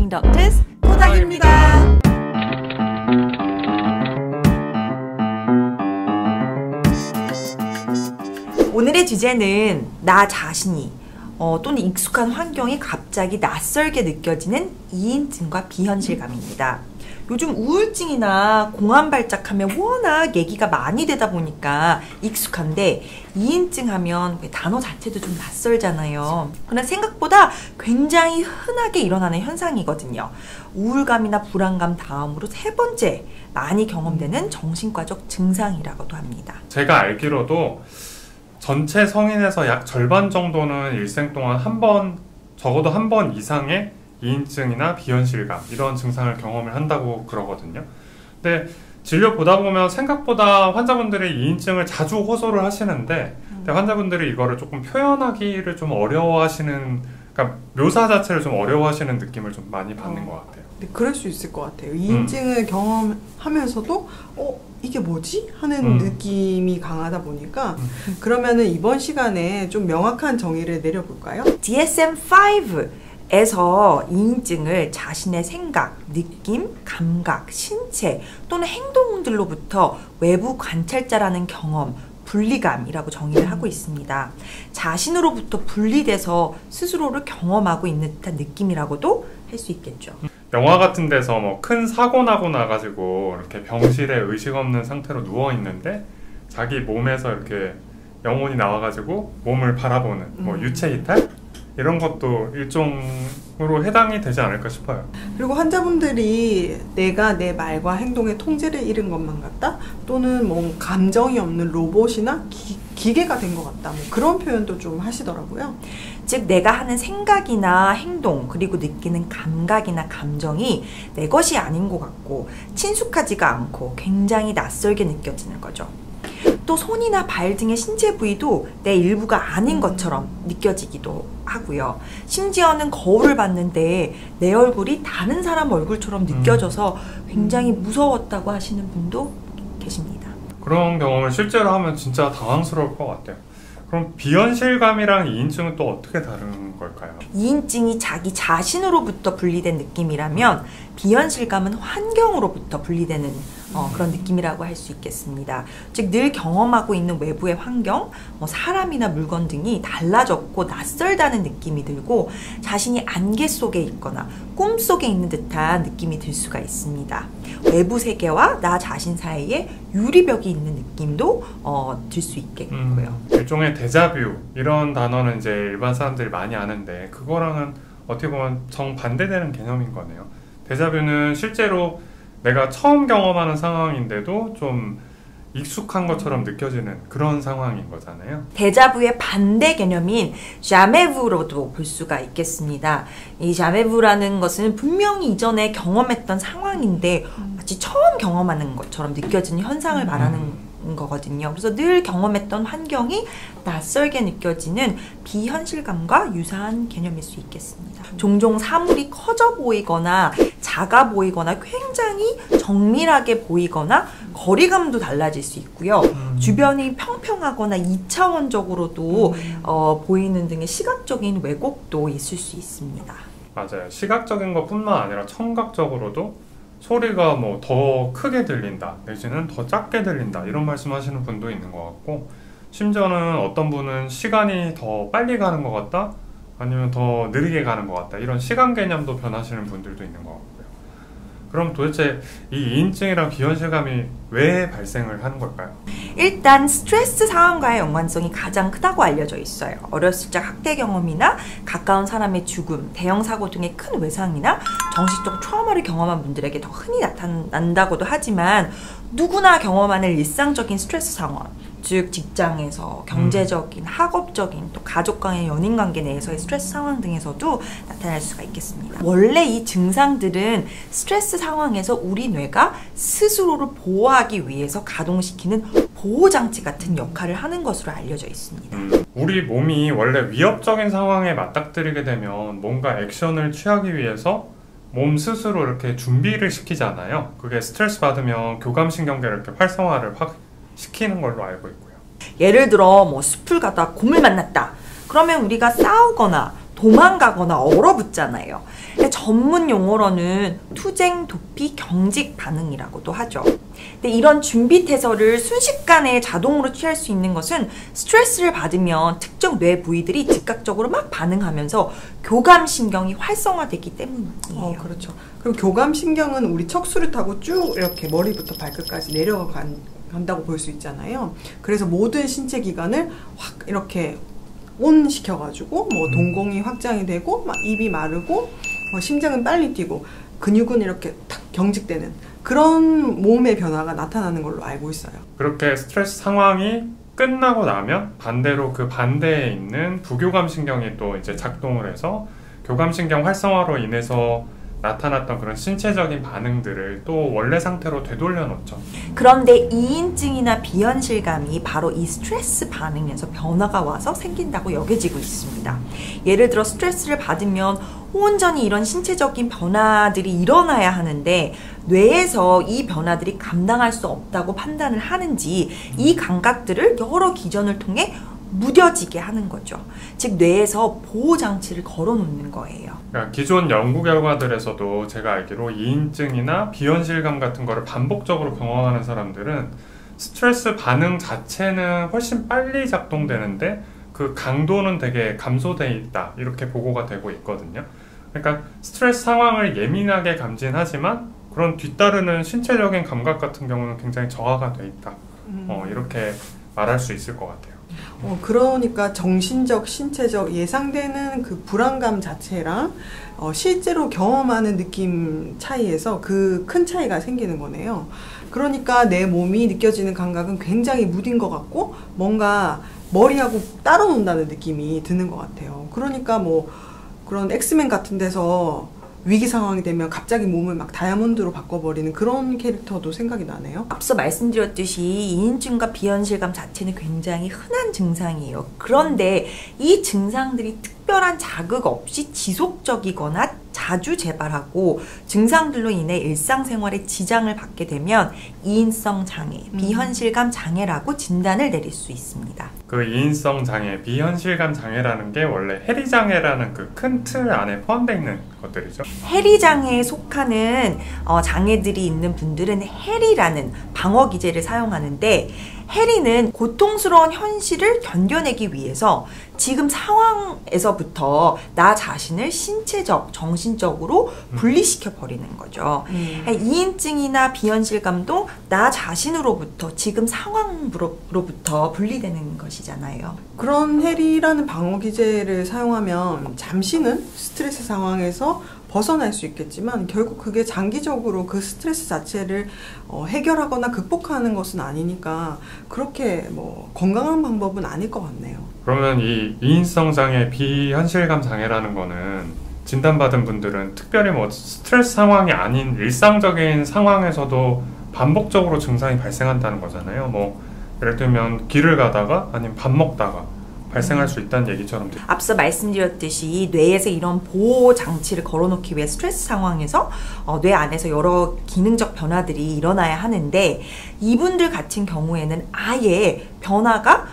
Talking Doctors 토닥입니다. 오늘의 주제는 나 자신이 또는 익숙한 환경이 갑자기 낯설게 느껴지는 이인증과 비현실감입니다. 요즘 우울증이나 공황 발작하면 워낙 얘기가 많이 되다 보니까 익숙한데 이인증 하면 단어 자체도 좀 낯설잖아요. 그러나 생각보다 굉장히 흔하게 일어나는 현상이거든요. 우울감이나 불안감 다음으로 세 번째 많이 경험되는 정신과적 증상이라고도 합니다. 제가 알기로도 전체 성인에서 약 절반 정도는 일생 동안 적어도 한 번 이상의 이인증이나 비현실감 이런 증상을 경험을 한다고 그러거든요. 근데 진료 보다 보면 생각보다 환자분들이 이인증을 자주 호소를 하시는데 근데 환자분들이 이거를 조금 표현하기를 좀 어려워하시는, 그러니까 묘사 자체를 좀 어려워하시는 느낌을 좀 많이 받는 것 같아요. 네, 그럴 수 있을 것 같아요. 이인증을 경험하면서도 이게 뭐지? 하는 느낌이 강하다 보니까 그러면은 이번 시간에 좀 명확한 정의를 내려볼까요? DSM-5에서 이인증을 자신의 생각, 느낌, 감각, 신체 또는 행동들로부터 외부 관찰자라는 경험, 분리감이라고 정의를 하고 있습니다. 자신으로부터 분리돼서 스스로를 경험하고 있는 듯한 느낌이라고도 할 수 있겠죠. 영화 같은 데서 뭐 큰 사고 나고 나가지고 이렇게 병실에 의식 없는 상태로 누워 있는데 자기 몸에서 이렇게 영혼이 나와가지고 몸을 바라보는 뭐 유체 이탈? 이런 것도 일종으로 해당이 되지 않을까 싶어요. 그리고 환자분들이 내가 내 말과 행동에 통제를 잃은 것만 같다? 또는 뭐 감정이 없는 로봇이나 기계가 된 것 같다. 뭐 그런 표현도 좀 하시더라고요. 즉 내가 하는 생각이나 행동 그리고 느끼는 감각이나 감정이 내 것이 아닌 것 같고 친숙하지가 않고 굉장히 낯설게 느껴지는 거죠. 또 손이나 발 등의 신체 부위도 내 일부가 아닌 것처럼 느껴지기도 하고요. 심지어는 거울을 봤는데 내 얼굴이 다른 사람 얼굴처럼 느껴져서 굉장히 무서웠다고 하시는 분도 계십니다. 그런 경험을 실제로 하면 진짜 당황스러울 것 같아요. 그럼 비현실감이랑 이인증은 또 어떻게 다른 걸까요? 이인증이 자기 자신으로부터 분리된 느낌이라면 비현실감은 환경으로부터 분리되는 그런 느낌이라고 할 수 있겠습니다. 즉 늘 경험하고 있는 외부의 환경, 사람이나 물건 등이 달라졌고 낯설다는 느낌이 들고 자신이 안개 속에 있거나 꿈 속에 있는 듯한 느낌이 들 수가 있습니다. 외부 세계와 나 자신 사이에 유리벽이 있는 느낌도 들 수 있겠고요. 일종의 데자뷰 이런 단어는 이제 일반 사람들이 많이 아는데 그거랑은 어떻게 보면 정반대되는 개념인 거네요. 데자뷰는 실제로 내가 처음 경험하는 상황인데도 좀 익숙한 것처럼 느껴지는 그런 상황인 거잖아요. 데자부의 반대 개념인 자메부로도 볼 수가 있겠습니다. 이 자메부라는 것은 분명히 이전에 경험했던 상황인데 마치 처음 경험하는 것처럼 느껴지는 현상을 말하는 거거든요. 그래서 늘 경험했던 환경이 낯설게 느껴지는 비현실감과 유사한 개념일 수 있겠습니다. 종종 사물이 커져 보이거나 작아 보이거나 굉장히 정밀하게 보이거나 거리감도 달라질 수 있고요. 주변이 평평하거나 2차원적으로도 보이는 등의 시각적인 왜곡도 있을 수 있습니다. 맞아요. 시각적인 것뿐만 아니라 청각적으로도 소리가 뭐 더 크게 들린다 내지는 더 작게 들린다 이런 말씀하시는 분도 있는 것 같고 심지어는 어떤 분은 시간이 더 빨리 가는 것 같다 아니면 더 느리게 가는 것 같다 이런 시간 개념도 변하시는 분들도 있는 것 같고요. 그럼 도대체 이 이인증이랑 비현실감이 왜 발생을 하는 걸까요? 일단 스트레스 상황과의 연관성이 가장 크다고 알려져 있어요. 어렸을 적 학대 경험이나 가까운 사람의 죽음, 대형 사고 등의 큰 외상이나 정신적 트라우마를 경험한 분들에게 더 흔히 나타난다고도 하지만 누구나 경험하는 일상적인 스트레스 상황, 즉 직장에서 경제적인, 학업적인, 또 가족과의 연인관계 내에서의 스트레스 상황 등에서도 나타날 수가 있겠습니다. 원래 이 증상들은 스트레스 상황에서 우리 뇌가 스스로를 보호하기 위해서 가동시키는 보호장치 같은 역할을 하는 것으로 알려져 있습니다. 우리 몸이 원래 위협적인 상황에 맞닥뜨리게 되면 뭔가 액션을 취하기 위해서 몸 스스로 이렇게 준비를 시키잖아요. 그게 스트레스 받으면 교감신경계를 이렇게 활성화를 확 시키는 걸로 알고 있고요. 예를 들어 숲을 가다 곰을 만났다. 그러면 우리가 싸우거나 도망가거나 얼어붙잖아요. 전문 용어로는 투쟁, 도피, 경직 반응이라고도 하죠. 근데 이런 준비 태세를 순식간에 자동으로 취할 수 있는 것은 스트레스를 받으면 특정 뇌 부위들이 즉각적으로 막 반응하면서 교감신경이 활성화되기 때문이에요. 그렇죠. 그럼 교감신경은 우리 척수를 타고 쭉 이렇게 머리부터 발끝까지 내려간다고 볼 수 있잖아요. 그래서 모든 신체 기관을 확 이렇게 온 시켜가지고 뭐 동공이 확장이 되고 막 입이 마르고 심장은 빨리 뛰고 근육은 이렇게 탁 경직되는 그런 몸의 변화가 나타나는 걸로 알고 있어요. 그렇게 스트레스 상황이 끝나고 나면 반대로 그 반대에 있는 부교감신경이 또 이제 작동을 해서 교감신경 활성화로 인해서 나타났던 그런 신체적인 반응들을 또 원래 상태로 되돌려 놓죠. 그런데 이인증이나 비현실감이 바로 이 스트레스 반응에서 변화가 와서 생긴다고 여겨지고 있습니다. 예를 들어 스트레스를 받으면 온전히 이런 신체적인 변화들이 일어나야 하는데 뇌에서 이 변화들이 감당할 수 없다고 판단을 하는지 이 감각들을 여러 기전을 통해 무뎌지게 하는 거죠. 즉 뇌에서 보호장치를 걸어놓는 거예요. 그러니까 기존 연구 결과들에서도 제가 알기로 이인증이나 비현실감 같은 거를 반복적으로 경험하는 사람들은 스트레스 반응 자체는 훨씬 빨리 작동되는데 그 강도는 되게 감소돼 있다 이렇게 보고가 되고 있거든요. 그러니까 스트레스 상황을 예민하게 감지하지만 그런 뒤따르는 신체적인 감각 같은 경우는 굉장히 저하가 돼 있다. 이렇게 말할 수 있을 것 같아요. 그러니까 정신적, 신체적 예상되는 그 불안감 자체랑 실제로 경험하는 느낌 차이에서 그 큰 차이가 생기는 거네요. 그러니까 내 몸이 느껴지는 감각은 굉장히 무딘 것 같고 뭔가 머리하고 따로 논다는 느낌이 드는 것 같아요. 그러니까 뭐 그런 엑스맨 같은 데서 위기 상황이 되면 갑자기 몸을 막 다이아몬드로 바꿔버리는 그런 캐릭터도 생각이 나네요. 앞서 말씀드렸듯이 이인증과 비현실감 자체는 굉장히 흔한 증상이에요. 그런데 이 증상들이 특별한 자극 없이 지속적이거나 자주 재발하고 증상들로 인해 일상생활에 지장을 받게 되면 이인성 장애, 비현실감 장애라고 진단을 내릴 수 있습니다. 그 이인성 장애, 비현실감 장애라는 게 원래 해리 장애라는 그 큰 틀 안에 포함되어 있는 것들이죠. 해리 장애에 속하는 장애들이 있는 분들은 해리라는 방어 기제를 사용하는데 해리는 고통스러운 현실을 견뎌내기 위해서 지금 상황에서부터 나 자신을 신체적, 정신적으로 분리시켜 버리는 거죠. 이인증이나 비현실감도 나 자신으로부터 지금 상황으로부터 분리되는 것이잖아요. 그런 해리라는 방어 기제를 사용하면 잠시는 스트레스 상황에서 벗어날 수 있겠지만 결국 그게 장기적으로 그 스트레스 자체를 해결하거나 극복하는 것은 아니니까 그렇게 뭐 건강한 방법은 아닐 것 같네요. 그러면 이 이인성 장애, 비현실감 장애라는 거는 진단받은 분들은 특별히 뭐 스트레스 상황이 아닌 일상적인 상황에서도 반복적으로 증상이 발생한다는 거잖아요. 뭐 예를 들면 길을 가다가 아니면 밥 먹다가 발생할 수 있다는 얘기처럼. 앞서 말씀드렸듯이 뇌에서 이런 보호 장치를 걸어놓기 위해 스트레스 상황에서 뇌 안에서 여러 기능적 변화들이 일어나야 하는데 이분들 같은 경우에는 아예 변화가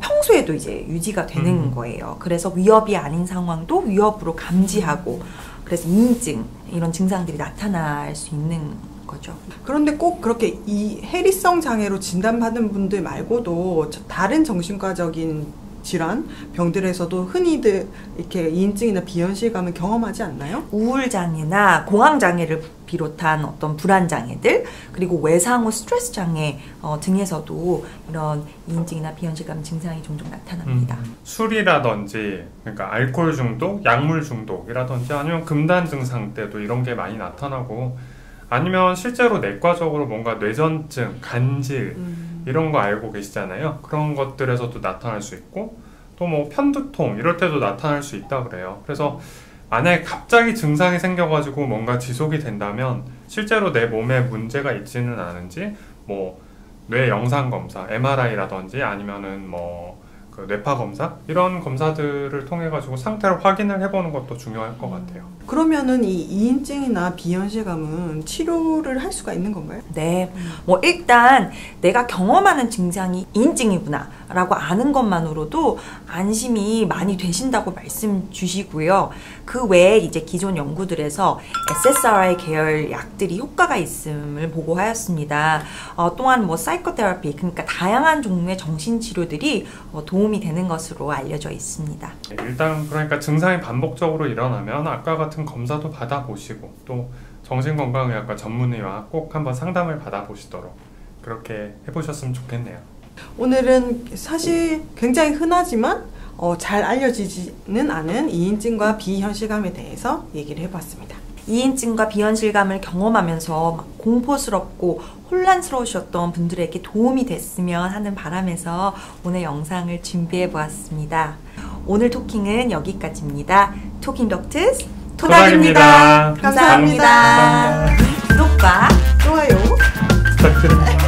평소에도 이제 유지가 되는 거예요. 그래서 위협이 아닌 상황도 위협으로 감지하고 그래서 이인증 이런 증상들이 나타날 수 있는 거죠. 그런데 꼭 그렇게 이 해리성 장애로 진단받은 분들 말고도 다른 정신과적인 질환, 병들에서도 흔히들 이렇게 이인증이나 비현실감을 경험하지 않나요? 우울장애나 공황장애를 비롯한 어떤 불안장애들 그리고 외상후 스트레스 장애 등에서도 이런 이인증이나 비현실감 증상이 종종 나타납니다. 술이라든지 그러니까 알코올 중독, 약물 중독이라든지 아니면 금단 증상 때도 이런 게 많이 나타나고 아니면 실제로 내과적으로 뭔가 뇌전증, 간질 이런 거 알고 계시잖아요. 그런 것들에서도 나타날 수 있고 또 뭐 편두통 이럴 때도 나타날 수 있다 그래요. 그래서 만약에 갑자기 증상이 생겨가지고 뭔가 지속이 된다면 실제로 내 몸에 문제가 있지는 않은지 뭐 뇌 영상 검사, MRI라든지 아니면은 뭐 그 뇌파 검사 이런 검사들을 통해 가지고 상태를 확인을 해보는 것도 중요할 것 같아요. 그러면은 이 이인증이나 비현실감은 치료를 할 수가 있는 건가요? 네, 뭐 일단 내가 경험하는 증상이 이인증이구나 라고 아는 것만으로도 안심이 많이 되신다고 말씀 주시고요. 그 외에 이제 기존 연구들에서 SSRI 계열 약들이 효과가 있음을 보고하였습니다. 또한 뭐 사이코테라피, 그러니까 다양한 종류의 정신치료들이 도움이 되는 것으로 알려져 있습니다. 일단 그러니까 증상이 반복적으로 일어나면 아까 같은 검사도 받아보시고 또 정신건강의학과 전문의와 꼭 한번 상담을 받아보시도록 그렇게 해보셨으면 좋겠네요. 오늘은 사실 굉장히 흔하지만 잘 알려지지는 않은 이인증과 비현실감에 대해서 얘기를 해봤습니다. 이인증과 비현실감을 경험하면서 막 공포스럽고 혼란스러우셨던 분들에게 도움이 됐으면 하는 바람에서 오늘 영상을 준비해 보았습니다. 오늘 토킹은 여기까지입니다. 토킹 덕트스 토닥입니다. 감사합니다. 구독과 좋아요 부탁드립니다.